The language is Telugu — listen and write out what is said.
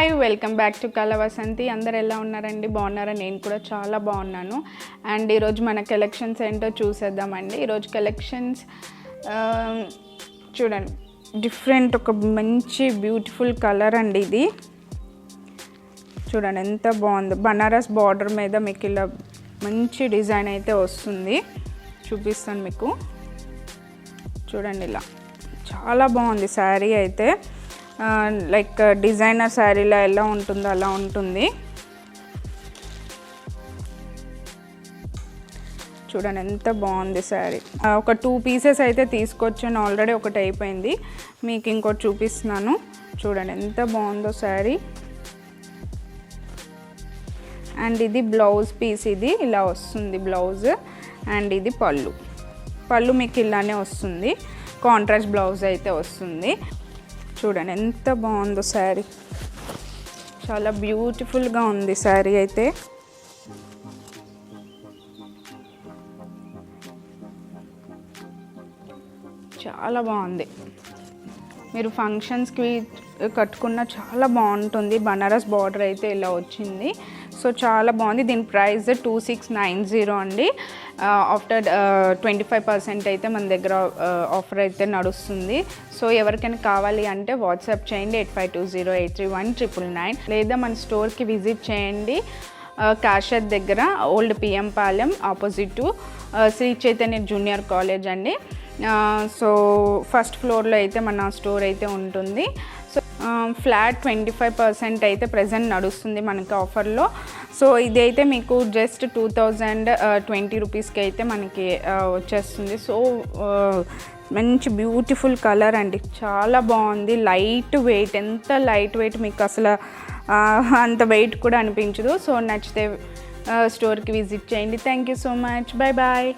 హాయ్, వెల్కమ్ బ్యాక్ టు కళ వసంతి. అందరు ఎలా ఉన్నారండి? బాగున్నారా? నేను కూడా చాలా బాగున్నాను. అండ్ ఈరోజు మన కలెక్షన్స్ ఏంటో చూసేద్దామండి. ఈరోజు కలెక్షన్స్ చూడండి, డిఫరెంట్ ఒక మంచి బ్యూటిఫుల్ కలర్ అండి. ఇది చూడండి ఎంత బాగుంది. బనారస్ బార్డర్ మీద మీకు ఇలా మంచి డిజైన్ అయితే వస్తుంది. చూపిస్తాను మీకు. చూడండి, ఇలా చాలా బాగుంది శారీ అయితే. లైక్ డిజైనర్ శారీలో ఎలా ఉంటుందో అలా ఉంటుంది. చూడండి ఎంత బాగుంది శారీ. ఒక 2 పీసెస్ అయితే తీసుకొచ్చాను, ఆల్రెడీ ఒకటి అయిపోయింది. మీకు ఇంకోటి చూపిస్తున్నాను. చూడండి ఎంత బాగుందో శారీ. అండ్ ఇది బ్లౌజ్ పీస్, ఇది ఇలా వస్తుంది బ్లౌజ్. అండ్ ఇది పళ్ళు మీకు ఇలానే వస్తుంది. కాంట్రాస్ట్ బ్లౌజ్ అయితే వస్తుంది. చూడండి ఎంత బాగుందో శారీ. చాలా బ్యూటిఫుల్గా ఉంది శారీ అయితే. చాలా బాగుంది. మీరు ఫంక్షన్స్కి కట్టుకున్న చాలా బాగుంటుంది. బనారస్ బార్డర్ అయితే ఇలా వచ్చింది. సో చాలా బాగుంది. దీని ప్రైస్ 2690 అండి. ఆఫ్టర్ 25% అయితే మన దగ్గర ఆఫర్ అయితే నడుస్తుంది. సో ఎవరికైనా కావాలి అంటే వాట్సాప్ చేయండి 8520831999, లేదా మన స్టోర్కి విజిట్ చేయండి. కాషత్ దగ్గర old PM Palem opposite Shri Chaitanya junior college అండి. సో ఫస్ట్ ఫ్లోర్లో అయితే మన స్టోర్ అయితే ఉంటుంది. సో ఫ్లాట్ 25% అయితే ప్రజెంట్ నడుస్తుంది మనకి ఆఫర్లో. సో ఇదైతే మీకు జస్ట్ 2020 రూపీస్కి అయితే మనకి వచ్చేస్తుంది. సో మంచి బ్యూటిఫుల్ కలర్ అండి, చాలా బాగుంది. లైట్ వెయిట్, ఎంత లైట్ వెయిట్, మీకు అసలు అంత వెయిట్ కూడా అనిపించదు. సో నచ్చితే స్టోర్కి విజిట్ చేయండి. Thank you so much. Bye bye.